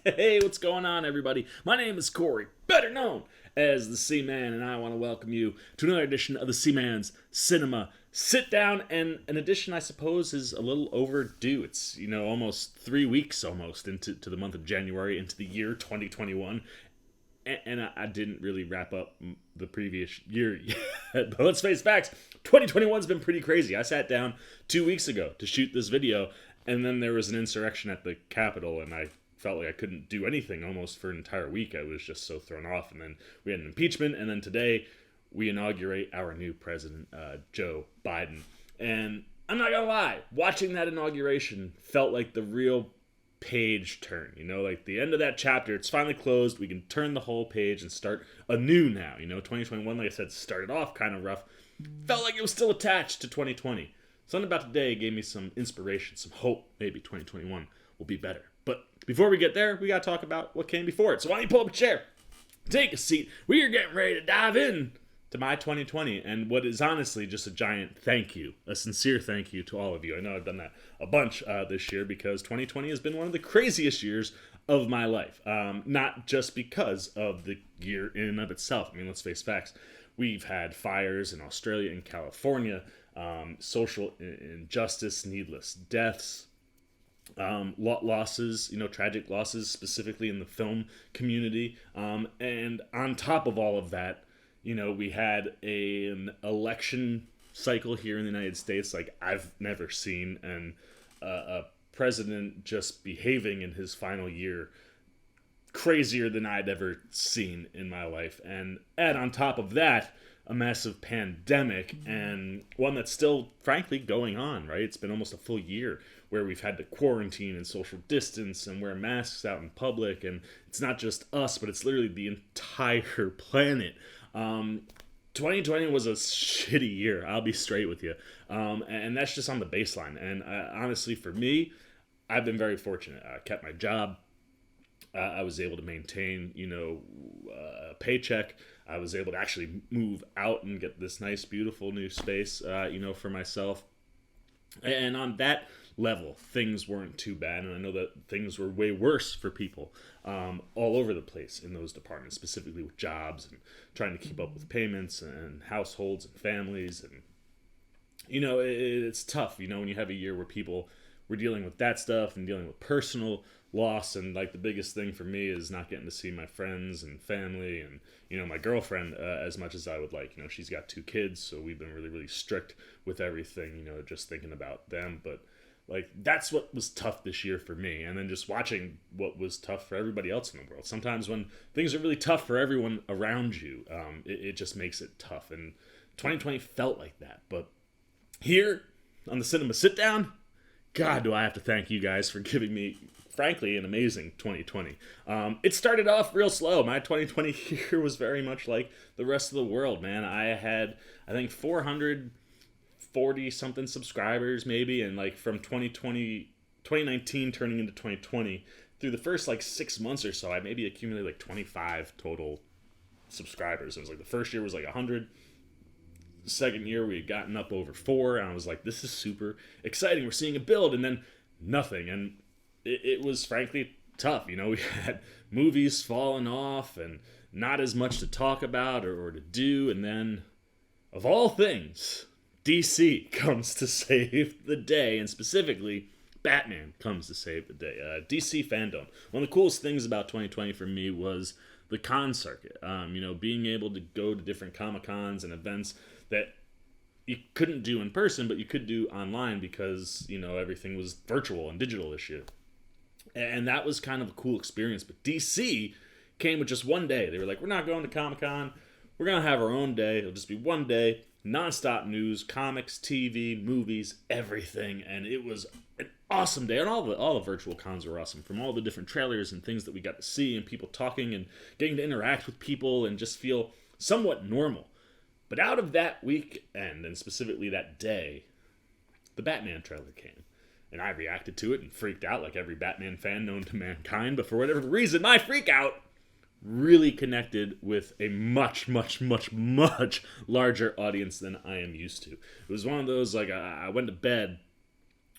Hey, what's going on, everybody? My name is Corey, better known as the C-Man, and I want to welcome you to another edition of the C-Man's Cinema Sit-Down, and an edition I suppose is a little overdue. It's, almost 3 weeks almost into the month of January, into the year 2021, and I didn't really wrap up the previous year yet. But let's face facts, 2021's been pretty crazy. I sat down 2 weeks ago to shoot this video, and then there was an insurrection at the Capitol, and I felt like I couldn't do anything almost for an entire week. I was just so thrown off. And then we had an impeachment, and then today we inaugurate our new president, Joe Biden. And I'm not gonna lie, watching that inauguration felt like the real page turn, like the end of that chapter. It's finally closed. We can turn the whole page and start anew now. 2021, like I said, started off kind of rough. Felt like it was still attached to 2020. Something about today gave me some inspiration, some hope. Maybe 2021 will be better. But before we get there, we got to talk about what came before it. So why don't you pull up a chair, take a seat. We are getting ready to dive in to my 2020 and what is honestly just a giant thank you, a sincere thank you to all of you. I know I've done that a bunch this year because 2020 has been one of the craziest years of my life. Not just because of the year in and of itself. I mean, let's face facts. We've had fires in Australia and California, social injustice, needless deaths, losses, tragic losses, specifically in the film community. And on top of all of that, we had an election cycle here in the United States like I've never seen, and a president just behaving in his final year crazier than I'd ever seen in my life. And add on top of that, a massive pandemic, and one that's still, frankly, going on, right? It's been almost a full year where we've had to quarantine and social distance and wear masks out in public, and it's not just us, but it's literally the entire planet. 2020 was a shitty year, I'll be straight with you, and that's just on the baseline. And honestly, for me, I've been very fortunate. I kept my job. I was able to maintain, a paycheck. I was able to actually move out and get this nice, beautiful new space, for myself. And on that level, things weren't too bad. And I know that things were way worse for people all over the place in those departments, specifically with jobs and trying to keep up with payments and households and families. And, it's tough, when you have a year where people were dealing with that stuff and dealing with personal loss. And like the biggest thing for me is not getting to see my friends and family and my girlfriend as much as I would like. She's got 2 kids, so we've been really, really strict with everything, just thinking about them. But like that's what was tough this year for me, and then just watching what was tough for everybody else in the world. Sometimes when things are really tough for everyone around you, it just makes it tough, and 2020 felt like that. But here on the Cinema Sit Down, God, do I have to thank you guys for giving me, frankly, an amazing 2020. It started off real slow. My 2020 year was very much like the rest of the world, man. I had, I think, 440 something subscribers maybe, and like from 2019 turning into 2020, through the first like 6 months or so, I maybe accumulated like 25 total subscribers. It was like the first year was like 100. The second year we had gotten up over 4, and I was like, this is super exciting. We're seeing a build, and then nothing. And it was frankly tough. We had movies falling off and not as much to talk about or to do. And then, of all things, DC comes to save the day, and specifically, Batman comes to save the day. DC fandom. One of the coolest things about 2020 for me was the con circuit. Being able to go to different Comic-Cons and events that you couldn't do in person, but you could do online because, everything was virtual and digital this year. And that was kind of a cool experience. But DC came with just one day. They were like, we're not going to Comic-Con. We're going to have our own day. It'll just be one day, nonstop news, comics, TV, movies, everything. And it was an awesome day. And all the virtual cons were awesome, from all the different trailers and things that we got to see and people talking and getting to interact with people and just feel somewhat normal. But out of that weekend, and specifically that day, the Batman trailer came. And I reacted to it and freaked out like every Batman fan known to mankind. But for whatever reason, my freak out really connected with a much, much, much, much larger audience than I am used to. It was one of those, like, I went to bed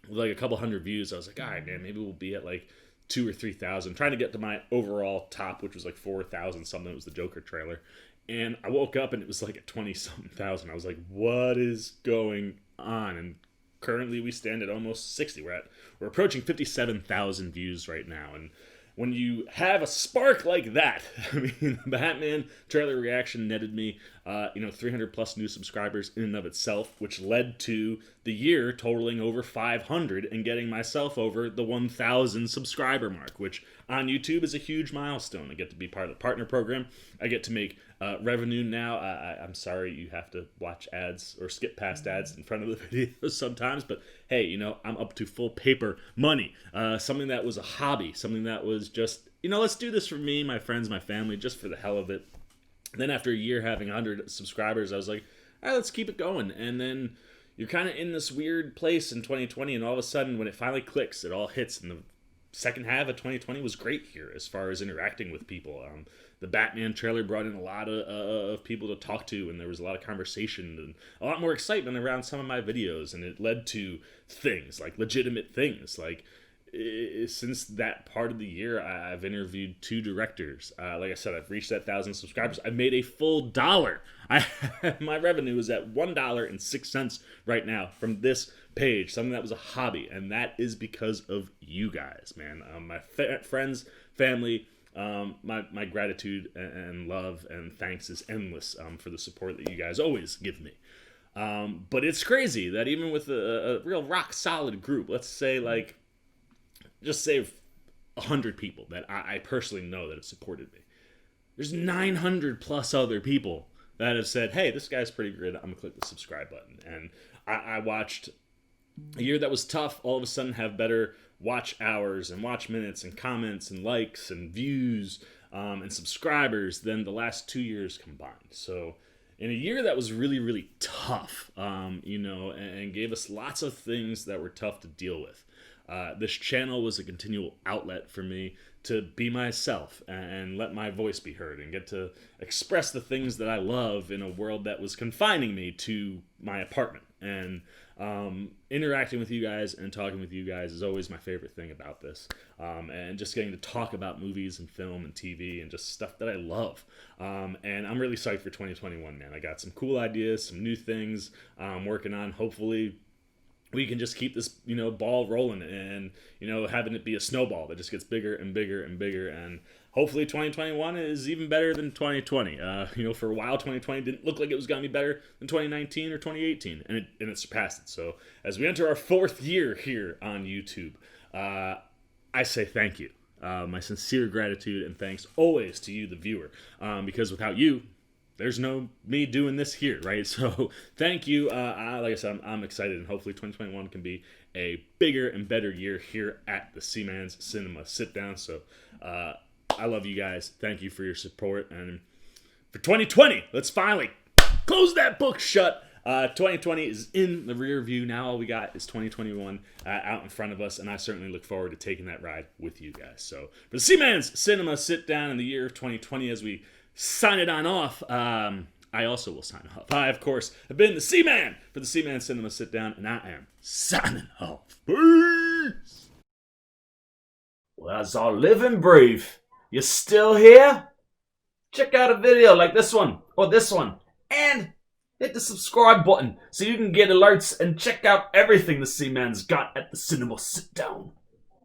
with like a couple hundred views. I was like, all right, man, maybe we'll be at like 2 or 3,000, trying to get to my overall top, which was like 4,000 something. It was the Joker trailer. And I woke up and it was like at 20-something thousand. I was like, what is going on? And currently we stand at almost 60. We're approaching 57,000 views right now. And when you have a spark like that, I mean, the Batman trailer reaction netted me, 300 plus new subscribers in and of itself, which led to the year totaling over 500 and getting myself over the 1,000 subscriber mark, which on YouTube is a huge milestone. I get to be part of the partner program. I get to make revenue now. I'm sorry you have to watch ads or skip past ads in front of the video sometimes, but hey, I'm up to full paper money. Something that was a hobby, something that was just, let's do this for me, my friends, my family, just for the hell of it. And then after a year having 100 subscribers, I was like, all right, let's keep it going. And then you're kind of in this weird place in 2020, and all of a sudden when it finally clicks, it all hits. And the second half of 2020 was great here as far as interacting with people. The Batman trailer brought in a lot of people to talk to, and there was a lot of conversation and a lot more excitement around some of my videos, and it led to things, like legitimate things. Like, since that part of the year, I've interviewed 2 directors. Like I said, I've reached that 1,000 subscribers. I've made a full $1. My revenue is at $1.06 right now from this page, something that was a hobby, and that is because of you guys, man. My friends, family, my gratitude and love and thanks is endless for the support that you guys always give me. But it's crazy that even with a real rock solid group, let's say just say 100 people that I personally know that have supported me, there's 900 plus other people that have said, hey, this guy's pretty good, I'm gonna click the subscribe button. And I watched a year that was tough all of a sudden have better watch hours and watch minutes and comments and likes and views and subscribers than the last 2 years combined. So in a year that was really, really tough, and gave us lots of things that were tough to deal with, this channel was a continual outlet for me to be myself and let my voice be heard and get to express the things that I love in a world that was confining me to my apartment. And interacting with you guys and talking with you guys is always my favorite thing about this. And just getting to talk about movies and film and TV and just stuff that I love. And I'm really psyched for 2021, man. I got some cool ideas, some new things I'm working on. Hopefully we can just keep this, ball rolling and, having it be a snowball that just gets bigger and bigger and bigger. And hopefully 2021 is even better than 2020. For a while, 2020 didn't look like it was going to be better than 2019 or 2018, and it surpassed it. So as we enter our 4th year here on YouTube, I say thank you. My sincere gratitude and thanks always to you, the viewer, because without you, there's no me doing this here, right? So thank you. Like I said, I'm excited, and hopefully 2021 can be a bigger and better year here at the Seaman's Cinema Sit-Down. So I love you guys. Thank you for your support. And for 2020, let's finally close that book shut. 2020 is in the rear view. Now all we got is 2021 out in front of us, and I certainly look forward to taking that ride with you guys. So for the Seaman's Cinema Sit-Down in the year of 2020, as we sign it on off, I also will sign off. I, of course, have been the Seaman for the Seaman Cinema Sit-Down, and I am signing off. Peace! Well, as I live and breathe, you still here? Check out a video like this one, or this one, and hit the subscribe button so you can get alerts and check out everything the Seaman's got at the Cinema Sit-Down.